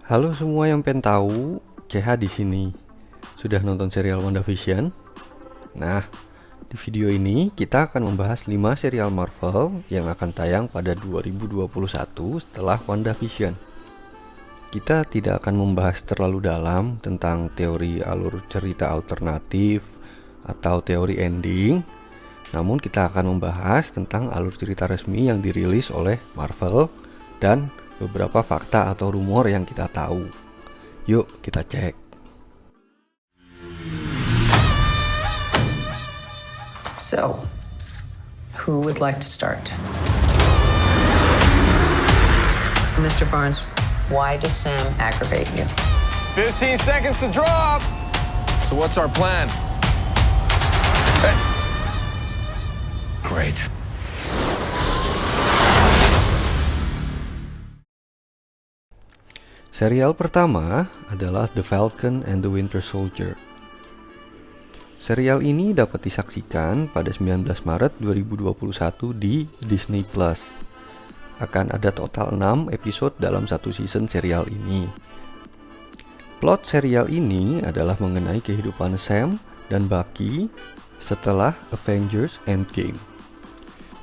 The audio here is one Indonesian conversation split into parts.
Halo semua yang pengen tahu, CH di sini. Sudah nonton serial WandaVision? Nah, di video ini kita akan membahas 5 serial Marvel yang akan tayang pada 2021 setelah WandaVision. Kita tidak akan membahas terlalu dalam tentang teori alur cerita alternatif atau teori ending, namun kita akan membahas tentang alur cerita resmi yang dirilis oleh Marvel dan beberapa fakta atau rumor yang kita tahu. Yuk kita cek. So, who would like to start? Mr. Barnes, why does Sam aggravate you? 15 seconds to drop. So what's our plan? Great. Serial pertama adalah The Falcon and the Winter Soldier. Serial ini dapat disaksikan pada 19 Maret 2021 di Disney Plus. Akan ada total 6 episode dalam satu season serial ini. Plot serial ini adalah mengenai kehidupan Sam dan Bucky setelah Avengers Endgame.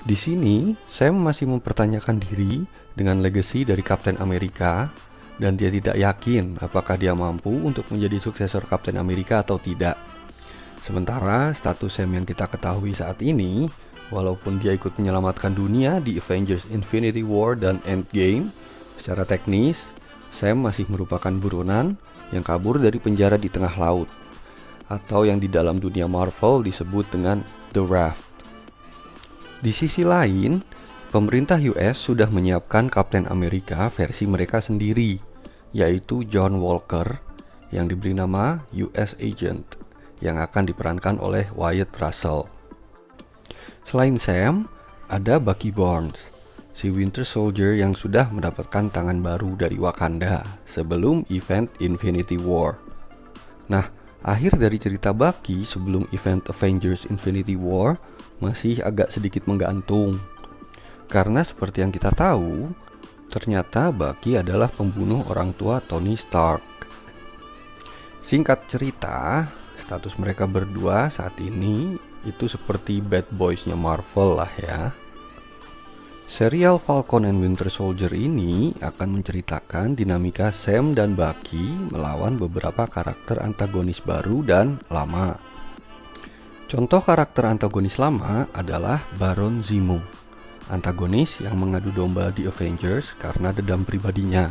Di sini, Sam masih mempertanyakan diri dengan legacy dari Kapten Amerika dan dia tidak yakin apakah dia mampu untuk menjadi suksesor Kapten Amerika atau tidak. Sementara status Sam yang kita ketahui saat ini, walaupun dia ikut menyelamatkan dunia di Avengers Infinity War dan Endgame, secara teknis Sam masih merupakan buronan yang kabur dari penjara di tengah laut, atau yang di dalam dunia Marvel disebut dengan The Raft. Di sisi lain, pemerintah US sudah menyiapkan Kapten Amerika versi mereka sendiri, yaitu John Walker yang diberi nama US Agent, yang akan diperankan oleh Wyatt Russell. Selain Sam, ada Bucky Barnes, si Winter Soldier yang sudah mendapatkan tangan baru dari Wakanda sebelum event Infinity War. Nah, akhir dari cerita Bucky sebelum event Avengers Infinity War masih agak sedikit menggantung. Karena seperti yang kita tahu, ternyata Bucky adalah pembunuh orang tua Tony Stark. Singkat cerita, status mereka berdua saat ini itu seperti bad boys-nya Marvel lah ya. Serial Falcon and Winter Soldier ini akan menceritakan dinamika Sam dan Bucky melawan beberapa karakter antagonis baru dan lama. Contoh karakter antagonis lama adalah Baron Zemo, antagonis yang mengadu domba di Avengers karena dendam pribadinya,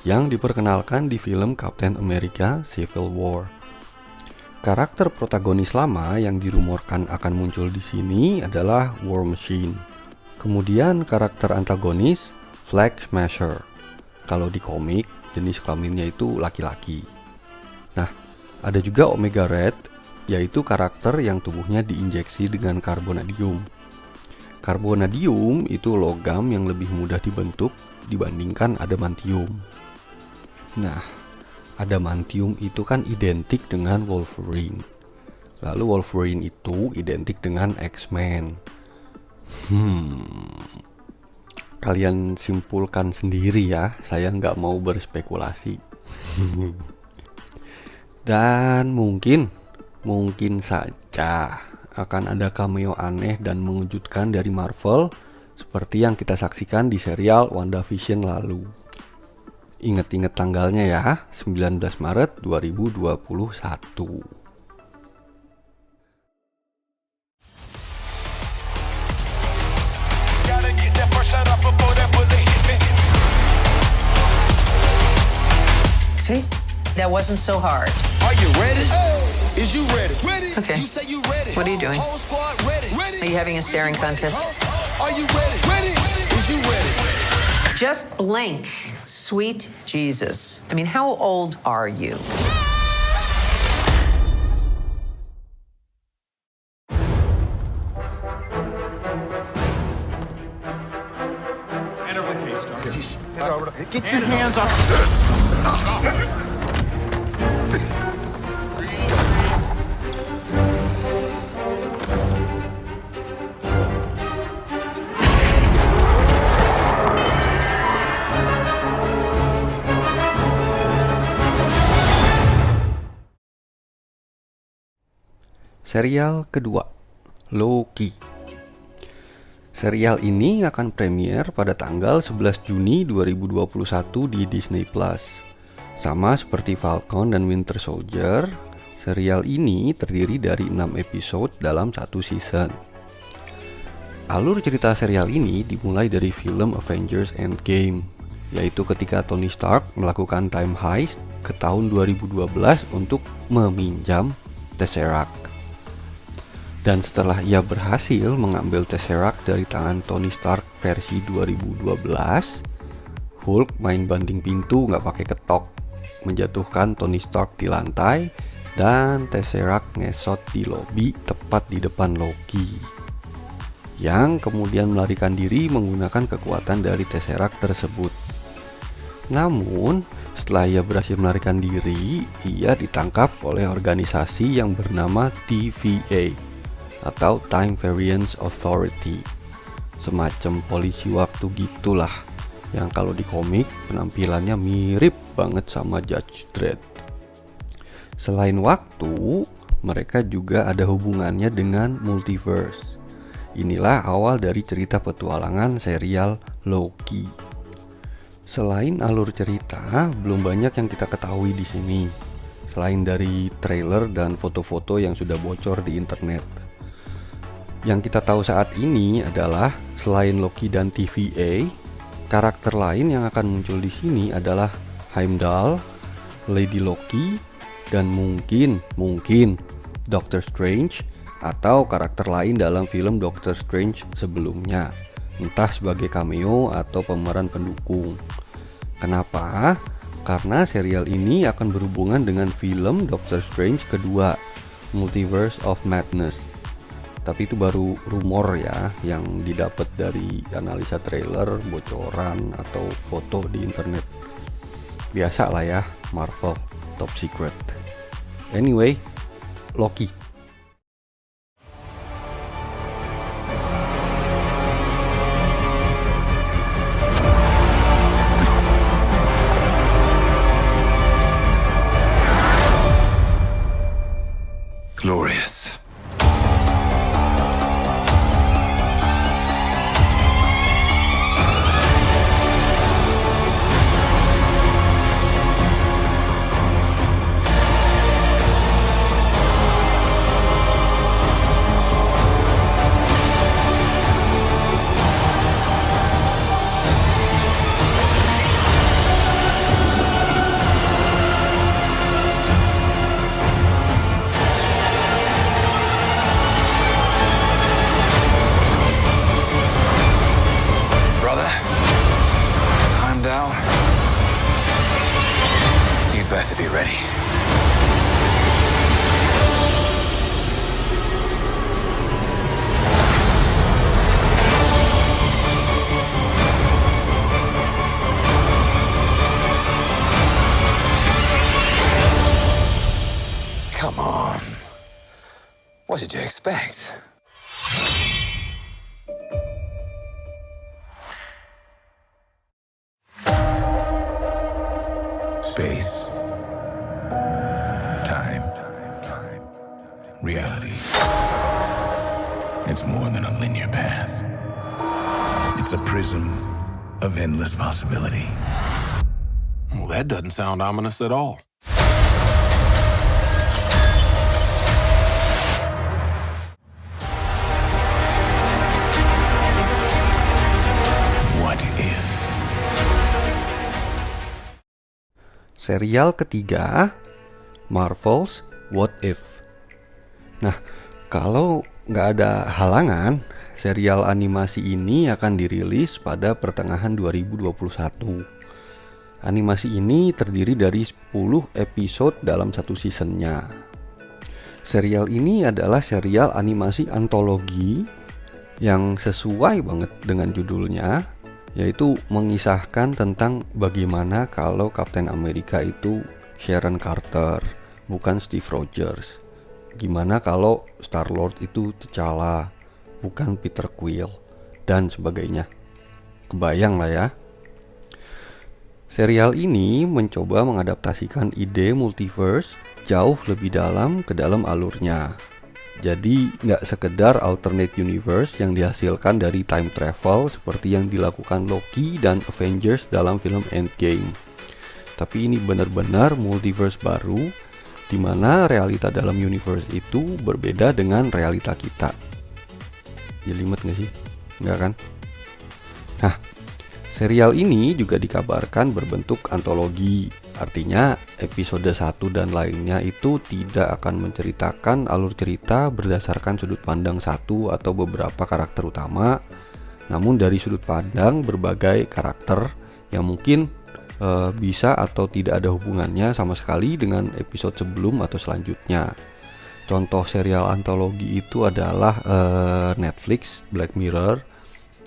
yang diperkenalkan di film Captain America Civil War. Karakter protagonis lama yang dirumorkan akan muncul di sini adalah War Machine. Kemudian karakter antagonis Flag Smasher. Kalau di komik jenis kelaminnya itu laki-laki. Nah, ada juga Omega Red, yaitu karakter yang tubuhnya diinjeksi dengan karbonadium. Karbonadium itu logam yang lebih mudah dibentuk dibandingkan adamantium. Nah, adamantium itu kan identik dengan Wolverine. Lalu Wolverine itu identik dengan X-Men. Kalian simpulkan sendiri ya, saya nggak mau berspekulasi. Dan mungkin saja akan ada cameo aneh dan mengejutkan dari Marvel seperti yang kita saksikan di serial WandaVision lalu. Ingat-ingat tanggalnya ya, 19 Maret 2021. See? That wasn't so hard. Are you ready? Is you ready? Okay. You say you ready. What are you doing? Whole squad ready. Are you having a staring contest? Are you ready? Is you ready? Just blink. Sweet Jesus. I mean, how old are you? Get your hands off. Serial kedua, Loki. Serial ini akan premier pada tanggal 11 Juni 2021 di Disney Plus. Sama seperti Falcon dan Winter Soldier, serial ini terdiri dari 6 episode dalam satu season. Alur cerita serial ini dimulai dari film Avengers Endgame, yaitu ketika Tony Stark melakukan time heist ke tahun 2012 untuk meminjam Tesseract. Dan setelah ia berhasil mengambil Tesseract dari tangan Tony Stark versi 2012, Hulk main banting pintu nggak pakai ketok, menjatuhkan Tony Stark di lantai, dan Tesseract ngesot di lobi tepat di depan Loki, yang kemudian melarikan diri menggunakan kekuatan dari Tesseract tersebut. Namun, setelah ia berhasil melarikan diri, ia ditangkap oleh organisasi yang bernama TVA atau Time Variance Authority, semacam polisi waktu gitulah, yang kalau di komik penampilannya mirip banget sama Judge Dredd. Selain waktu, mereka juga ada hubungannya dengan multiverse. Inilah awal dari cerita petualangan serial Loki. Selain alur cerita, belum banyak yang kita ketahui di sini, selain dari trailer dan foto-foto yang sudah bocor di internet. Yang kita tahu saat ini adalah selain Loki dan TVA, karakter lain yang akan muncul di sini adalah Heimdall, Lady Loki, dan mungkin Doctor Strange atau karakter lain dalam film Doctor Strange sebelumnya, entah sebagai cameo atau pemeran pendukung. Kenapa? Karena serial ini akan berhubungan dengan film Doctor Strange kedua, Multiverse of Madness. Tapi itu baru rumor ya, yang didapat dari analisa trailer, bocoran, atau foto di internet. Biasa lah ya, Marvel, top secret. Anyway, Loki. Glorious. Better be ready. Come on. What did you expect? Space. Time. Reality. It's more than a linear path. It's a prism of endless possibility. Well, that doesn't sound ominous at all. What if? Serial ketiga, Marvel's What If. Nah, kalau nggak ada halangan, serial animasi ini akan dirilis pada pertengahan 2021. Animasi ini terdiri dari 10 episode dalam satu seasonnya. Serial ini adalah serial animasi antologi yang sesuai banget dengan judulnya, yaitu mengisahkan tentang bagaimana kalau Captain America itu Sharon Carter, bukan Steve Rogers. Gimana kalau Star-Lord itu T'Challa, bukan Peter Quill, dan sebagainya. Kebayang lah ya. Serial ini mencoba mengadaptasikan ide multiverse jauh lebih dalam ke dalam alurnya. Jadi nggak sekedar alternate universe yang dihasilkan dari time travel seperti yang dilakukan Loki dan Avengers dalam film Endgame. Tapi ini benar-benar multiverse baru, di mana realita dalam universe itu berbeda dengan realita kita. Jelimet nggak sih? Nggak kan? Nah, serial ini juga dikabarkan berbentuk antologi. Artinya episode 1 dan lainnya itu tidak akan menceritakan alur cerita berdasarkan sudut pandang satu atau beberapa karakter utama, namun dari sudut pandang berbagai karakter yang mungkin bisa atau tidak ada hubungannya sama sekali dengan episode sebelum atau selanjutnya. Contoh serial antologi itu adalah Netflix, Black Mirror,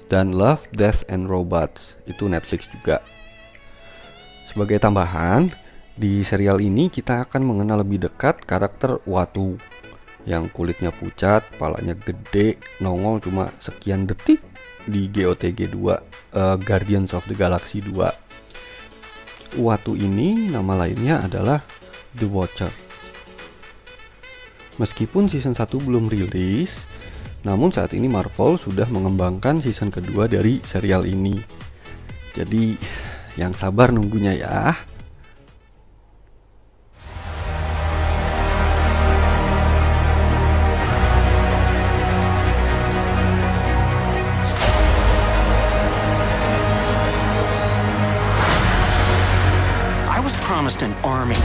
dan Love, Death and Robots, itu Netflix juga. Sebagai tambahan, di serial ini kita akan mengenal lebih dekat karakter Uatu yang kulitnya pucat, kepalanya gede, nongol cuma sekian detik di GOTG 2, Guardians of the Galaxy 2. Uatu ini nama lainnya adalah The Watcher. Meskipun season 1 belum rilis, namun saat ini Marvel sudah mengembangkan season kedua dari serial ini. Jadi yang sabar nunggunya ya. I was promised an army.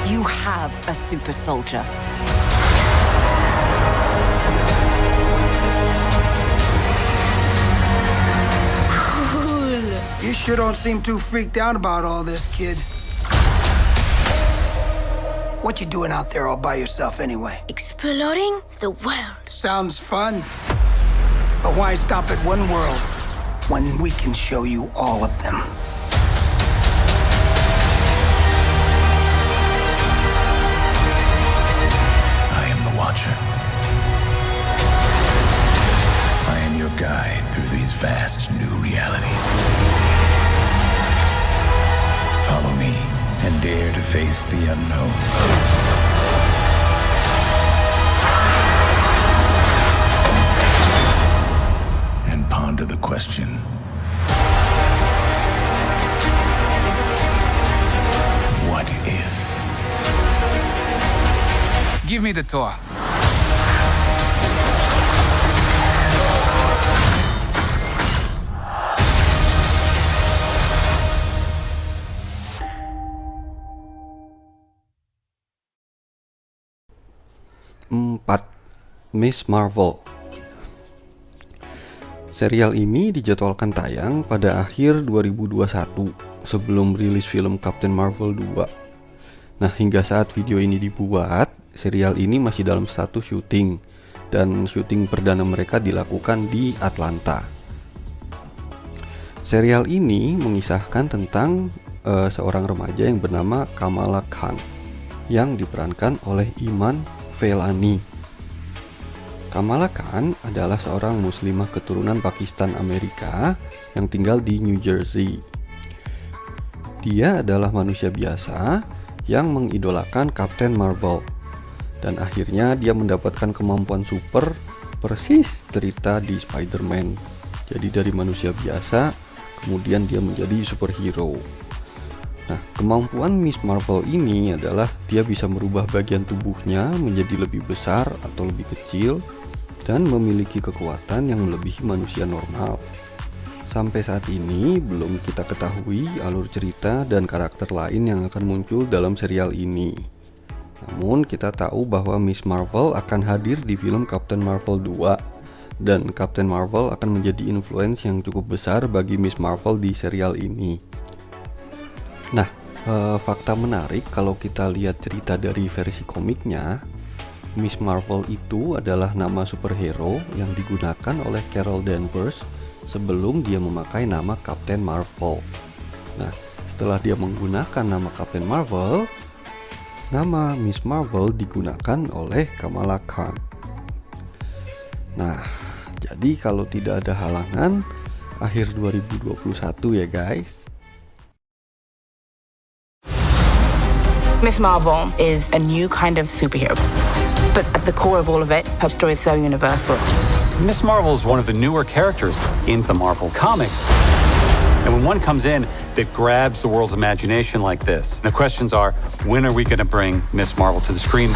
You have a super soldier. You sure don't seem too freaked out about all this, kid. What you doing out there all by yourself anyway? Exploring the world. Sounds fun. But why stop at one world when we can show you all of them? I am the Watcher. I am your guide through these vast new realities. Follow me and dare to face the unknown. And ponder the question, what if? Give me the tour. Miss Marvel. Serial ini dijadwalkan tayang pada akhir 2021 sebelum rilis film Captain Marvel 2. Nah, hingga saat video ini dibuat, serial ini masih dalam status syuting dan syuting perdana mereka dilakukan di Atlanta. Serial ini mengisahkan tentang seorang remaja yang bernama Kamala Khan yang diperankan oleh Iman Vellani. Kamala Khan adalah seorang muslimah keturunan Pakistan Amerika yang tinggal di New Jersey. Dia adalah manusia biasa yang mengidolakan Captain Marvel, dan akhirnya dia mendapatkan kemampuan super persis cerita di Spider-Man. Jadi dari manusia biasa kemudian dia menjadi superhero. Nah, kemampuan Miss Marvel ini adalah dia bisa merubah bagian tubuhnya menjadi lebih besar atau lebih kecil dan memiliki kekuatan yang melebihi manusia normal. Sampai saat ini belum kita ketahui alur cerita dan karakter lain yang akan muncul dalam serial ini. Namun kita tahu bahwa Miss Marvel akan hadir di film Captain Marvel 2 dan Captain Marvel akan menjadi influence yang cukup besar bagi Miss Marvel di serial ini. Nah, fakta menarik kalau kita lihat cerita dari versi komiknya, Miss Marvel itu adalah nama superhero yang digunakan oleh Carol Danvers sebelum dia memakai nama Captain Marvel. Nah, setelah dia menggunakan nama Captain Marvel, nama Miss Marvel digunakan oleh Kamala Khan. Nah, jadi kalau tidak ada halangan, akhir 2021 ya guys. Miss Marvel is a new kind of superhero. But at the core of all of it, her story is so universal. Miss Marvel is one of the newer characters in the Marvel comics. And when one comes in that grabs the world's imagination like this, the questions are, when are we going to bring Miss Marvel to the screen?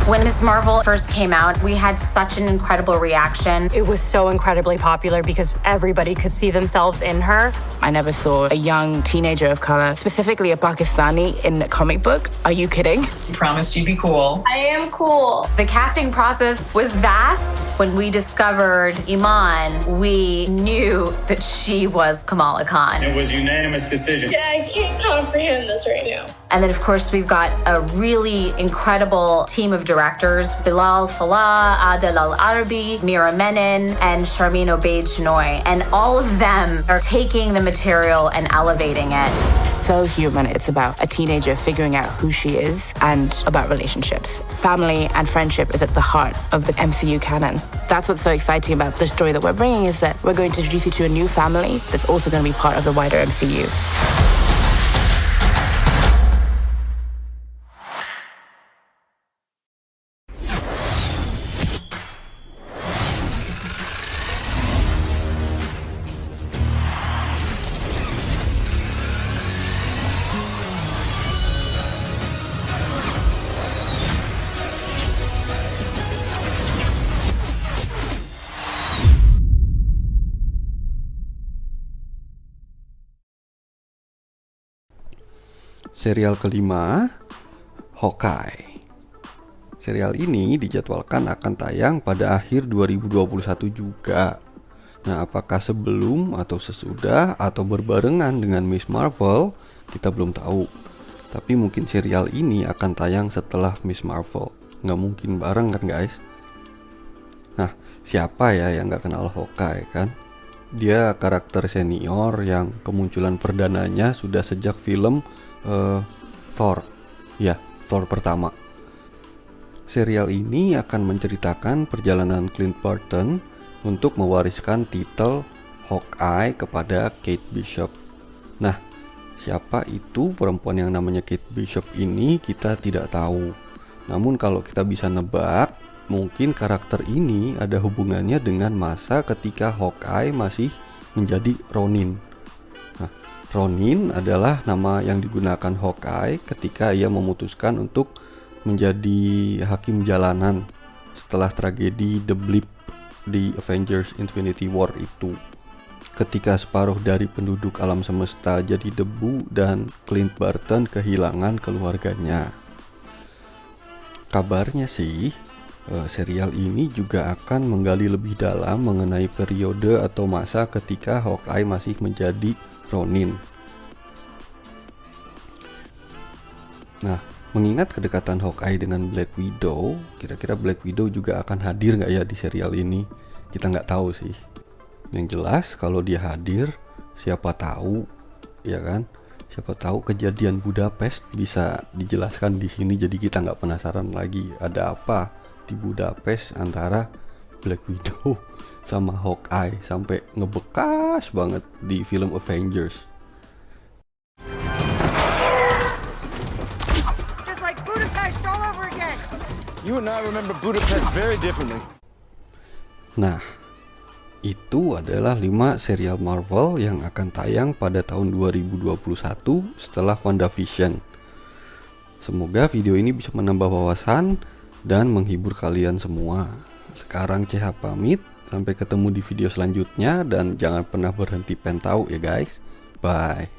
When Miss Marvel first came out, we had such an incredible reaction. It was so incredibly popular because everybody could see themselves in her. I never saw a young teenager of color, specifically a Pakistani, in a comic book. Are you kidding? You promised you'd be cool. I am cool. The casting process was vast. When we discovered Iman, we knew that she was Kamala Khan. It was a unanimous decision. Yeah, I can't comprehend this right now. And then, of course, we've got a really incredible team of directors. Bilal Fallah, Adel Al-Arabi, Mira Menon, and Sharmeen Obaid-Chinoy. And all of them are taking the material and elevating it. So human. It's about a teenager figuring out who she is and about relationships. Family and friendship is at the heart of the MCU canon. That's what's so exciting about the story that we're bringing, is that we're going to introduce you to a new family that's also going to be part of the wider MCU. Serial kelima, Hawkeye. Serial ini dijadwalkan akan tayang pada akhir 2021 juga. Nah, apakah sebelum atau sesudah atau berbarengan dengan Miss Marvel, kita belum tahu. Tapi mungkin serial ini akan tayang setelah Miss Marvel. Nggak mungkin bareng kan guys? Nah, siapa ya yang nggak kenal Hawkeye kan? Dia karakter senior yang kemunculan perdananya sudah sejak film Thor pertama. Serial ini akan menceritakan perjalanan Clint Barton untuk mewariskan titel Hawkeye kepada Kate Bishop. Nah, siapa itu perempuan yang namanya Kate Bishop ini kita tidak tahu. Namun kalau kita bisa nebak, mungkin karakter ini ada hubungannya dengan masa ketika Hawkeye masih menjadi Ronin. Ronin adalah nama yang digunakan Hawkeye ketika ia memutuskan untuk menjadi hakim jalanan setelah tragedi The Blip di Avengers Infinity War itu. Ketika separuh dari penduduk alam semesta jadi debu dan Clint Barton kehilangan keluarganya. Kabarnya sih, serial ini juga akan menggali lebih dalam mengenai periode atau masa ketika Hawkeye masih menjadi Ronin. Nah, mengingat kedekatan Hawkeye dengan Black Widow, kira-kira Black Widow juga akan hadir nggak ya di serial ini? Kita nggak tahu sih. Yang jelas kalau dia hadir, siapa tahu, ya kan? Siapa tahu kejadian Budapest bisa dijelaskan di sini, jadi kita nggak penasaran lagi ada apa di Budapest antara Black Widow sama Hawkeye sampai ngebekas banget di film Avengers. Just like Budapest all over again. You and I remember Budapest very differently. Nah, itu adalah 5 serial Marvel yang akan tayang pada tahun 2021 setelah WandaVision. Semoga video ini bisa menambah wawasan dan menghibur kalian semua. Sekarang CH pamit, sampai ketemu di video selanjutnya dan jangan pernah berhenti pengen tahu ya guys. Bye.